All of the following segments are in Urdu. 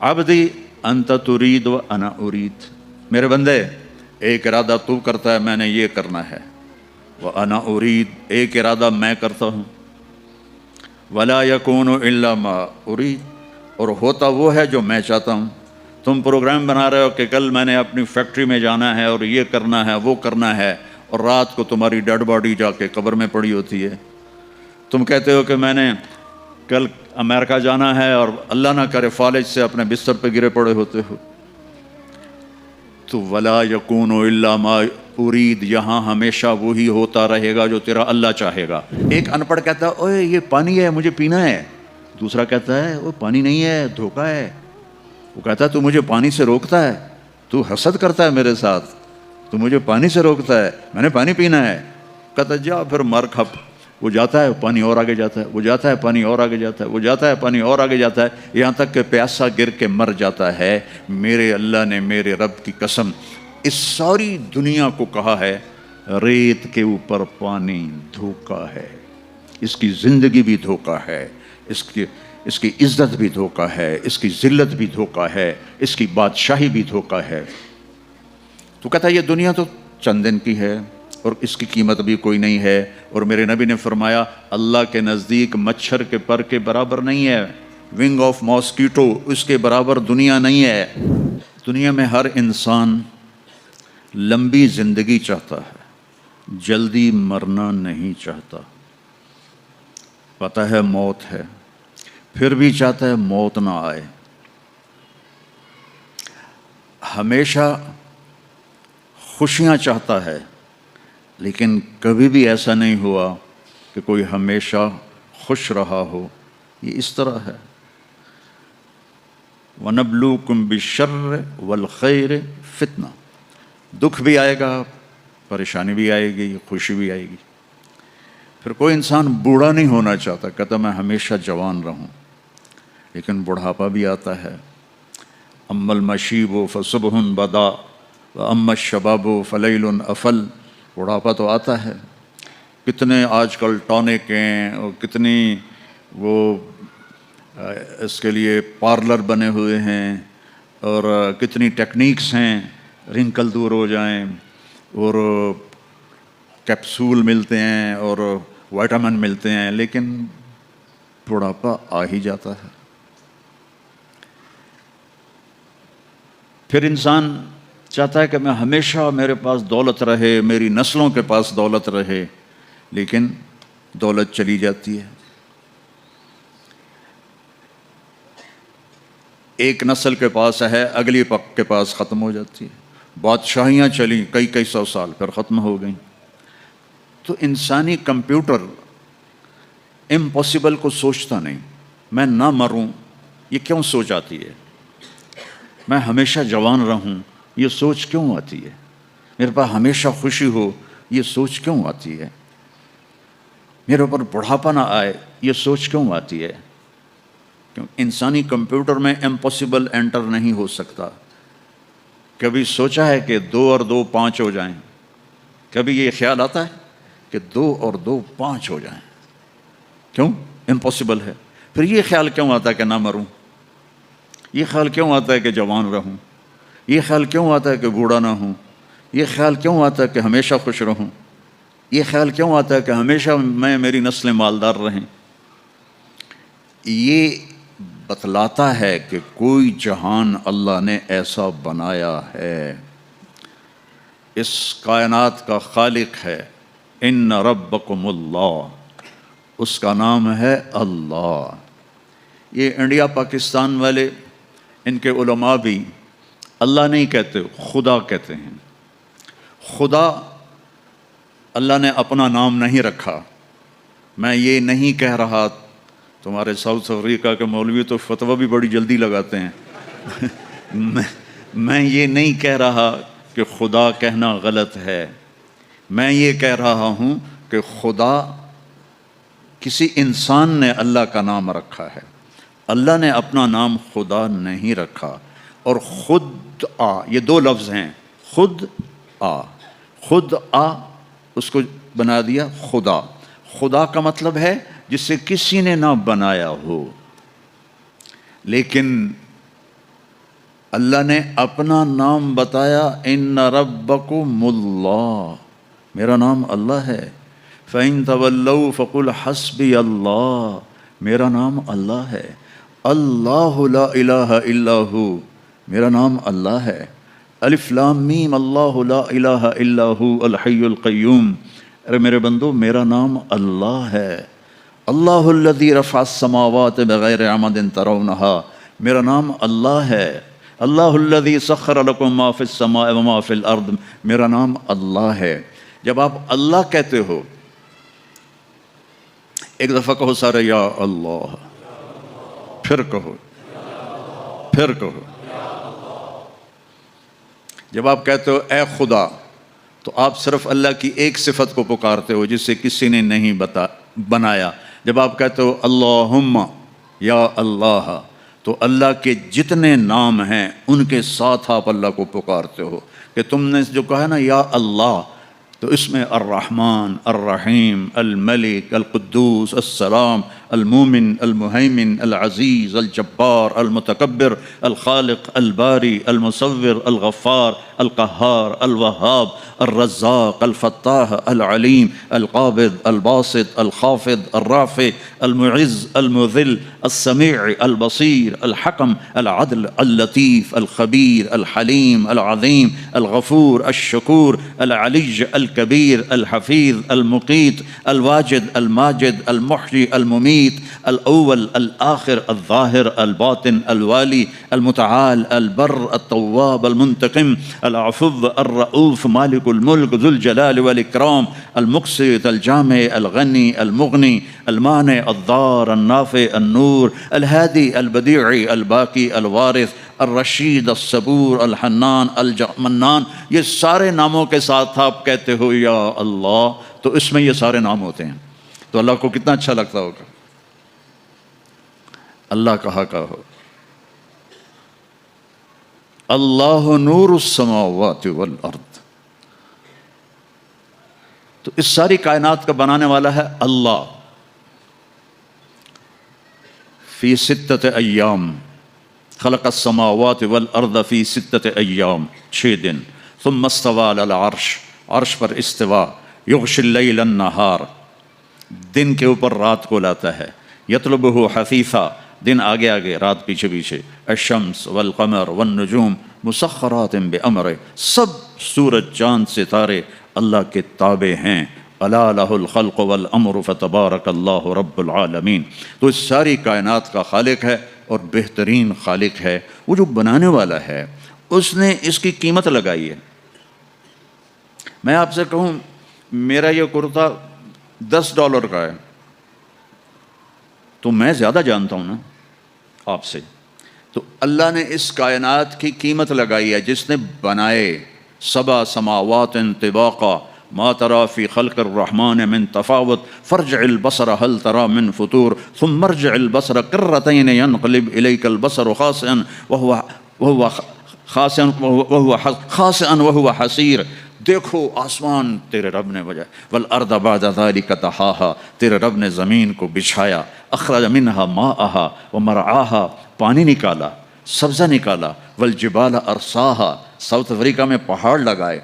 عبدی انت ترید و انا ارید، میرے بندے ایک ارادہ تو کرتا ہے میں نے یہ کرنا ہے، و انا ارید ایک ارادہ میں کرتا ہوں، ولا یکون الا ما ارید اور ہوتا وہ ہے جو میں چاہتا ہوں۔ تم پروگرام بنا رہے ہو کہ کل میں نے اپنی فیکٹری میں جانا ہے اور یہ کرنا ہے وہ کرنا ہے، اور رات کو تمہاری ڈیڈ باڈی جا کے قبر میں پڑی ہوتی ہے۔ تم کہتے ہو کہ میں نے کل امریکہ جانا ہے اور اللہ نہ کرے فالج سے اپنے بستر پہ گرے پڑے ہوتے ہو۔ تو ولا یکون الا ما ارید یہاں ہمیشہ وہی ہوتا رہے گا جو تیرا اللہ چاہے گا۔ ایک ان پڑھ کہتا ہے اوے یہ پانی ہے مجھے پینا ہے، دوسرا کہتا ہے وہ پانی نہیں ہے دھوکہ ہے۔ وہ کہتا ہے تو مجھے پانی سے روکتا ہے، تو حسد کرتا ہے میرے ساتھ، تو مجھے پانی سے روکتا ہے، میں نے پانی پینا ہے۔ کہتا ہے جا پھر مر کھپ۔ وہ جاتا ہے پانی اور آگے جاتا ہے، وہ جاتا ہے پانی اور آگے جاتا ہے، وہ جاتا ہے پانی اور آگے جاتا ہے، یہاں تک کہ پیاسا گر کے مر جاتا ہے۔ میرے اللہ نے میرے رب کی قسم اس ساری دنیا کو کہا ہے ریت کے اوپر پانی دھوکا ہے، اس کی زندگی بھی دھوکا ہے، اس کی عزت بھی دھوکا ہے، اس کی ذلت بھی دھوکا ہے، اس کی بادشاہی بھی دھوکا ہے۔ تو کہتا ہے یہ دنیا تو چند دن کی ہے اور اس کی قیمت بھی کوئی نہیں ہے، اور میرے نبی نے فرمایا اللہ کے نزدیک مچھر کے پر کے برابر نہیں ہے، ونگ آف ماسکیٹو اس کے برابر دنیا نہیں ہے۔ دنیا میں ہر انسان لمبی زندگی چاہتا ہے، جلدی مرنا نہیں چاہتا۔ پتہ ہے موت ہے، پھر بھی چاہتا ہے موت نہ آئے۔ ہمیشہ خوشیاں چاہتا ہے، لیکن کبھی بھی ایسا نہیں ہوا کہ کوئی ہمیشہ خوش رہا ہو۔ یہ اس طرح ہے وَنَبْلُوكُمْ بِالشَّرِّ وَالْخَيْرِ فِتْنَةً، دکھ بھی آئے گا، پریشانی بھی آئے گی، خوشی بھی آئے گی۔ پھر کوئی انسان بوڑھا نہیں ہونا چاہتا، کہتا میں ہمیشہ جوان رہوں، لیکن بڑھاپا بھی آتا ہے۔ اما المشیب فصبح بدا واما الشباب فلیل افل، بڑھاپا تو آتا ہے۔ کتنے آج کل ٹونک ہیں اور کتنی وہ اس کے لیے پارلر بنے ہوئے ہیں، اور کتنی ٹیکنیکس ہیں رنکل دور ہو جائیں، اور کیپسول ملتے ہیں اور وائٹامن ملتے ہیں، لیکن بڑھاپا آ ہی جاتا ہے۔ پھر انسان چاہتا ہے کہ میں ہمیشہ میرے پاس دولت رہے، میری نسلوں کے پاس دولت رہے، لیکن دولت چلی جاتی ہے۔ ایک نسل کے پاس ہے، اگلی کے پاس ختم ہو جاتی ہے۔ بادشاہیاں چلیں کئی سو سال، پھر ختم ہو گئیں۔ تو انسانی کمپیوٹر امپاسبل کو سوچتا نہیں، میں نہ مروں یہ کیوں سوچ آتی ہے؟ میں ہمیشہ جوان رہوں یہ سوچ کیوں آتی ہے؟ میرے پاس ہمیشہ خوشی ہو یہ سوچ کیوں آتی ہے؟ میرے اوپر بڑھاپا نہ آئے یہ سوچ کیوں آتی ہے؟ کیوں انسانی کمپیوٹر میں امپاسبل انٹر نہیں ہو سکتا۔ کبھی سوچا ہے کہ 2 اور 2 5 ہو جائیں؟ کبھی یہ خیال آتا ہے کہ 2 اور 2 5 ہو جائیں؟ کیوں؟ امپاسبل ہے۔ پھر یہ خیال کیوں آتا ہے کہ نہ مروں؟ یہ خیال کیوں آتا ہے کہ جوان رہوں؟ یہ خیال کیوں آتا ہے کہ بوڑھا نہ ہوں؟ یہ خیال کیوں آتا ہے کہ ہمیشہ خوش رہوں؟ یہ خیال کیوں آتا ہے کہ ہمیشہ میری نسلیں مالدار رہیں؟ یہ بتلاتا ہے کہ کوئی جہان اللہ نے ایسا بنایا ہے، اس کائنات کا خالق ہے۔ ان ربکم اللہ، اس کا نام ہے اللہ۔ یہ انڈیا پاکستان والے، ان کے علماء بھی اللہ نہیں کہتے، خدا کہتے ہیں۔ خدا اللہ نے اپنا نام نہیں رکھا۔ میں یہ نہیں کہہ رہا، تمہارے ساؤتھ افریقہ کے مولوی تو فتویٰ بھی بڑی جلدی لگاتے ہیں میں یہ نہیں کہہ رہا کہ خدا کہنا غلط ہے، میں یہ کہہ رہا ہوں کہ خدا کسی انسان نے اللہ کا نام رکھا ہے، اللہ نے اپنا نام خدا نہیں رکھا۔ اور خود آ، یہ 2 لفظ ہیں، خود آ، خود آ اس کو بنا دیا خدا۔ خدا کا مطلب ہے جسے کسی نے نہ بنایا ہو، لیکن اللہ نے اپنا نام بتایا، ان ربکم اللہ، میرا نام اللہ ہے۔ فَإِن تَوَلَّوْا فَقُلْ حَسْبِيَ اللہ، میرا نام اللہ ہے۔ اللہ لا الہ الا ہو، میرا نام اللہ ہے۔ الف لام میم، اللہ لا الہ الا ہو الحی القیوم، ارے میرے بندو میرا نام اللہ ہے۔ اللہ الذی رفع السماوات بغیر عمد ترونہا، میرا نام اللہ ہے۔ اللہ الذی سخر لکم ما فی السماء وما فی الارض، میرا نام اللہ ہے۔ جب آپ اللہ کہتے ہو، ایک دفعہ کہو سارے یا اللہ، پھر کہو، پھر کہو۔ جب آپ کہتے ہو اے خدا، تو آپ صرف اللہ کی ایک صفت کو پکارتے ہو جسے کسی نے نہیں بنایا۔ جب آپ کہتے ہو اللہم یا اللہ، تو اللہ کے جتنے نام ہیں ان کے ساتھ آپ اللہ کو پکارتے ہو۔ کہ تم نے جو کہا نا یا اللہ، تو اس میں الرحمن، الرحیم، الملک، القدوس، السلام، المومن، المہیمن، العزیز، الجبار، المتکبر، الخالق، الباری، المصور، الغفار، القہار، الوہاب، الرزاق، الفتاح، العلیم، القابض، الباسط، الخافض، الرافع، المعز، المذل، السمیع، البصیر، الحکم، العدل، اللطیف، الخبیر، الحلیم، العظیم، الغفور، الشکور، العلی، الکبیر، الحفیظ، المقیت، الواجد، الماجد، المحیی، الممیت، الاول، الآخر، الظاہر، الباطن، الوالی، المتعال، البر، التواب، المنتقم، العفو، الرؤوف، مالک الملک، ذو الجلال والاکرام، المقسط، الجامع، الغنی، المغنی، المانع، الضار، النافع، النور، الہادی، البدیع، الباقی، الوارث، الرشید، الصبور، الحنان، المنان۔ یہ سارے ناموں کے ساتھ آپ کہتے ہو یا اللہ، تو اس میں یہ سارے نام ہوتے ہیں۔ تو اللہ کو کتنا اچھا لگتا ہوگا اللہ کہا ہو اللہ نور السماوات والارض۔ تو اس ساری کائنات کا بنانے والا ہے اللہ۔ فی ستۃ ایام خلق السماوات والارض فی ستۃ ایام، 6 دن۔ ثم استوى علی العرش، عرش پر استوا۔ یغشی اللیل النہار، دن کے اوپر رات کو لاتا ہے۔ یطلبہ حثیثا، دن آگے آگے رات پیچھے پیچھے۔ الشمس والقمر والنجوم مسخرات بامرہ، سب سورج چاند ستارے اللہ کے تابع ہیں۔ الا لہ الخلق والامر فتبارک اللہ رب العالمین۔ تو اس ساری کائنات کا خالق ہے اور بہترین خالق ہے۔ وہ جو بنانے والا ہے اس نے اس کی قیمت لگائی ہے۔ میں آپ سے کہوں میرا یہ کرتا $10 کا ہے، تو میں زیادہ جانتا ہوں نا آپ سے۔ تو اللہ نے اس کائنات کی قیمت لگائی ہے، جس نے بنائے۔ 7 سماوات طباقا ما ترى في خلق الرحمن من تفاوت فارجع البصر هل ترى من فطور ثم ارجع البصر كرتين ينقلب إليك البصر خاسئا وهو حسير۔ دیکھو آسمان تیرے رب نے بجائے، والارض بعد ذلك طحاها، تیرے رب نے زمین کو بچھایا۔ اخرج منها ماءها ومرعاها، پانی نکالا، سبزہ نکالا۔ والجبال ارساها، ساؤتھ افریقہ میں پہاڑ لگائے،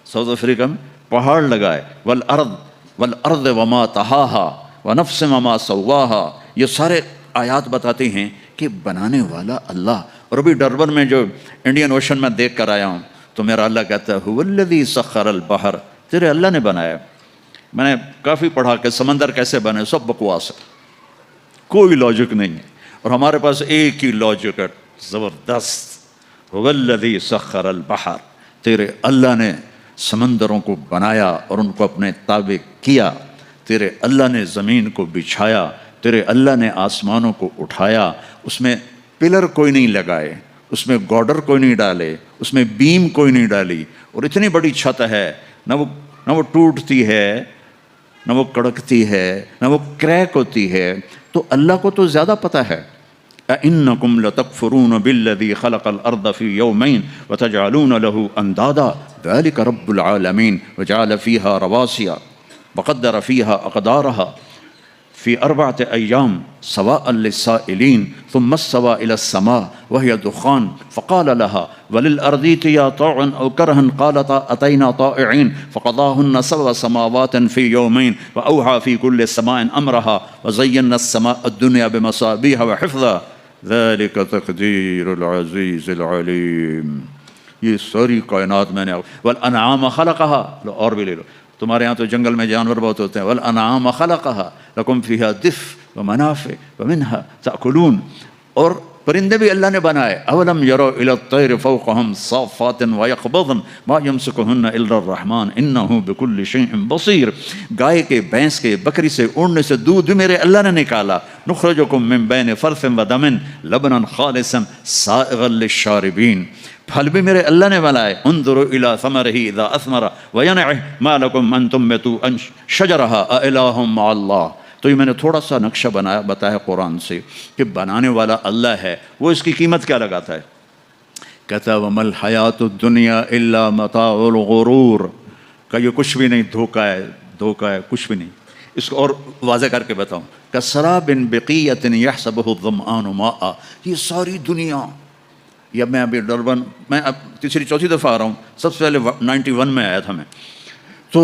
ساؤتھ افریقہ میں پہاڑ لگائے۔ والارض وما طحاها ونفس وما سواها، یہ سارے آیات بتاتے ہیں کہ بنانے والا اللہ۔ اور ابھی ڈربن میں جو انڈین اوشن میں دیکھ کر آیا ہوں، تو میرا اللہ کہتا ہے هو الذی سخر البحر، تیرے اللہ نے بنایا۔ میں نے کافی پڑھا کہ سمندر کیسے بنے، سب بکواس ہے، کوئی لاجک نہیں ہے۔ اور ہمارے پاس ایک ہی لاجک ہے زبردست، هو الذی سخر البحر، تیرے اللہ نے سمندروں کو بنایا اور ان کو اپنے تابع کیا۔ تیرے اللہ نے زمین کو بچھایا، تیرے اللہ نے آسمانوں کو اٹھایا۔ اس میں پلر کوئی نہیں لگائے، اس میں گارڈر کوئی نہیں ڈالے، اس میں بیم کوئی نہیں ڈالی، اور اتنی بڑی چھت ہے، نہ وہ ٹوٹتی ہے، نہ وہ کڑکتی ہے، نہ وہ کریک ہوتی ہے۔ تو اللہ کو تو زیادہ پتہ ہے۔ اَإِنَّكُمْ لَتَكْفُرُونَ بِالَّذِي خَلَقَ الْأَرْضَ فِي يَوْمَيْنِ وَتَجْعَلُونَ لَهُ أَنْدَادًا ذَلِكَ رَبُّ الْعَالَمِينَ وَجَعَلَ فِيهَا رَوَاسِيَ وَقَدَّرَ فِيهَا أَقْدَارَهَا في 4 أيام سواء للسائلين ثم استوى إلى السماء وهي دخان فقال لها وللأرض ائتيا طوعا أو كرها قالتا أتينا طائعين فقضاهن 7 سماوات في يومين وأوحى في كل سماء أمرها وزينا السماء الدنيا بمصابيح وحفظا ذلك تقدير العزيز العليم. یہ ساری کائنات میں نے والانعام خلقها، لو اور بھی لے لو، تمہارے ہاں تو جنگل میں جانور بہت ہوتے ہیں، والانعام خلقها لکم فیہا دفء ومنافع ومنها تأکلون، اور پرندے بھی اللہ نے بنائے. اولم یروا الی الطیر فوقهم صافات ویقبضن ما یمسکہن الا الرحمن انہ بکل شیء بصیر. گائے کے، بھینس کے، بکری سے اڑنے سے دودھ میرے اللہ نے نکالا. نخرجکم من بین فرث ودم لبنا خالصا سائغا للشاربین. پھل بھی میرے اللہ نے بنائے. انظروا الی ثمرہ اذا اثمر وینعہ ما لکم ان تنبتوا شجرہا االہ مع اللہ. تو یہ میں نے تھوڑا سا نقشہ بتایا قرآن سے کہ بنانے والا اللہ ہے، وہ اس کی قیمت کیا لگاتا ہے. کہتا ہے وَمَا الْحَيَاةُ الدُّنْيَا إِلَّا مَتَاعُ الْغُرُورِ، کہ یہ کچھ بھی نہیں، دھوکہ ہے، کچھ بھی نہیں. اس کو اور واضح کر کے بتاؤں، كَسَرَابٍ بِقِيَّةٍ يَحْسَبُهُ الظَّمْآنُ مَاءً. یہ ساری دنیا، یا میں ابھی ڈربن میں اب تیسری چوتھی دفعہ آ رہا ہوں، سب سے پہلے 91 میں آیا تھا میں. تو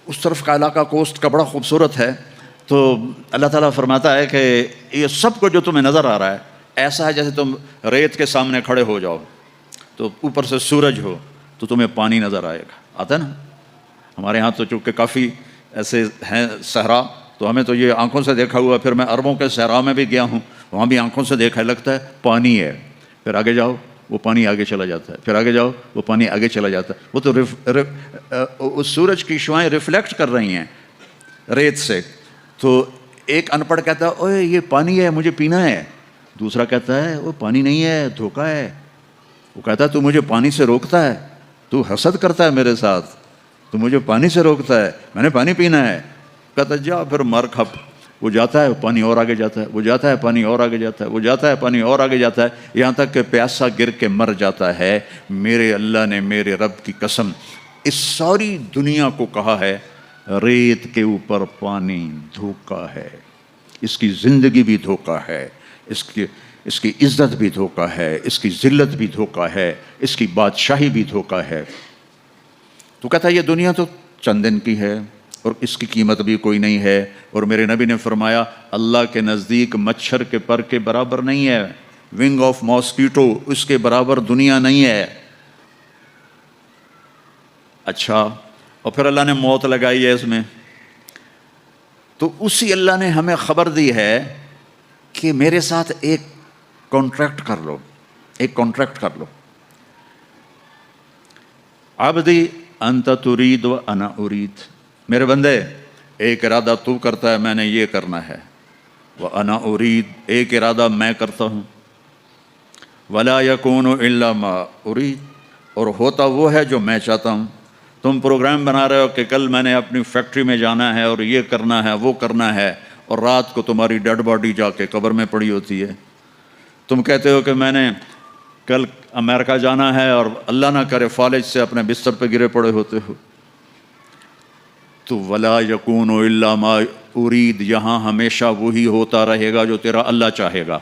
اس طرف کا علاقہ کوسٹ کا بڑا خوبصورت ہے. تو اللہ تعالیٰ فرماتا ہے کہ یہ سب کو جو تمہیں نظر آ رہا ہے ایسا ہے جیسے تم ریت کے سامنے کھڑے ہو جاؤ تو اوپر سے سورج ہو تو تمہیں پانی نظر آئے گا. آتا ہے نا. ہمارے ہاں تو چونکہ کافی ایسے ہیں صحرا، تو ہمیں تو یہ آنکھوں سے دیکھا ہوا. پھر میں عربوں کے صحرا میں بھی گیا ہوں، وہاں بھی آنکھوں سے دیکھا لگتا ہے پانی ہے. پھر آگے جاؤ وہ پانی آگے چلا جاتا ہے، پھر آگے جاؤ وہ پانی آگے چلا جاتا ہے. وہ تو اس سورج کی شعائیں ریفلیکٹ کر رہی ہیں ریت سے. تو ایک ان پڑھ کہتا ہے اوے یہ پانی ہے، مجھے پینا ہے. دوسرا کہتا ہے وہ پانی نہیں ہے، دھوکہ ہے. وہ کہتا ہے تو مجھے پانی سے روکتا ہے، تو حسد کرتا ہے میرے ساتھ، تو مجھے پانی سے روکتا ہے، میں نے پانی پینا ہے. کہتا ہے جا پھر مر کھپ. وہ جاتا ہے پانی اور آگے جاتا ہے، وہ جاتا ہے پانی اور آگے جاتا ہے، وہ جاتا ہے پانی اور آگے جاتا ہے، یہاں تک کہ پیاسا گر کے مر جاتا ہے. میرے اللہ نے میرے رب کی قسم اس ساری دنیا کو کہا ہے ریت کے اوپر پانی دھوکہ ہے. اس کی زندگی بھی دھوکہ ہے، اس کی عزت بھی دھوکہ ہے، اس کی ذلت بھی دھوکہ ہے، اس کی بادشاہی بھی دھوکہ ہے. تو کہتا ہے یہ دنیا تو چند دن کی ہے اور اس کی قیمت بھی کوئی نہیں ہے. اور میرے نبی نے فرمایا اللہ کے نزدیک مچھر کے پر کے برابر نہیں ہے، ونگ آف ماسکیٹو اس کے برابر دنیا نہیں ہے. اچھا، اور پھر اللہ نے موت لگائی ہے اس میں. تو اسی اللہ نے ہمیں خبر دی ہے کہ میرے ساتھ ایک کانٹریکٹ کر لو، ایک کانٹریکٹ کر لو. عبدی انت ترید و انا ارید، میرے بندے ایک ارادہ تو کرتا ہے میں نے یہ کرنا ہے، وانا ارید ایک ارادہ میں کرتا ہوں، ولا یکون الا ما ارید، اور ہوتا وہ ہے جو میں چاہتا ہوں. تم پروگرام بنا رہے ہو کہ کل میں نے اپنی فیکٹری میں جانا ہے اور یہ کرنا ہے وہ کرنا ہے، اور رات کو تمہاری ڈیڈ باڈی جا کے قبر میں پڑی ہوتی ہے. تم کہتے ہو کہ میں نے کل امریکہ جانا ہے اور اللہ نہ کرے فالج سے اپنے بستر پہ گرے پڑے ہوتے ہو. تو ولا یکون الا ما ارید، یہاں ہمیشہ وہی ہوتا رہے گا جو تیرا اللہ چاہے گا.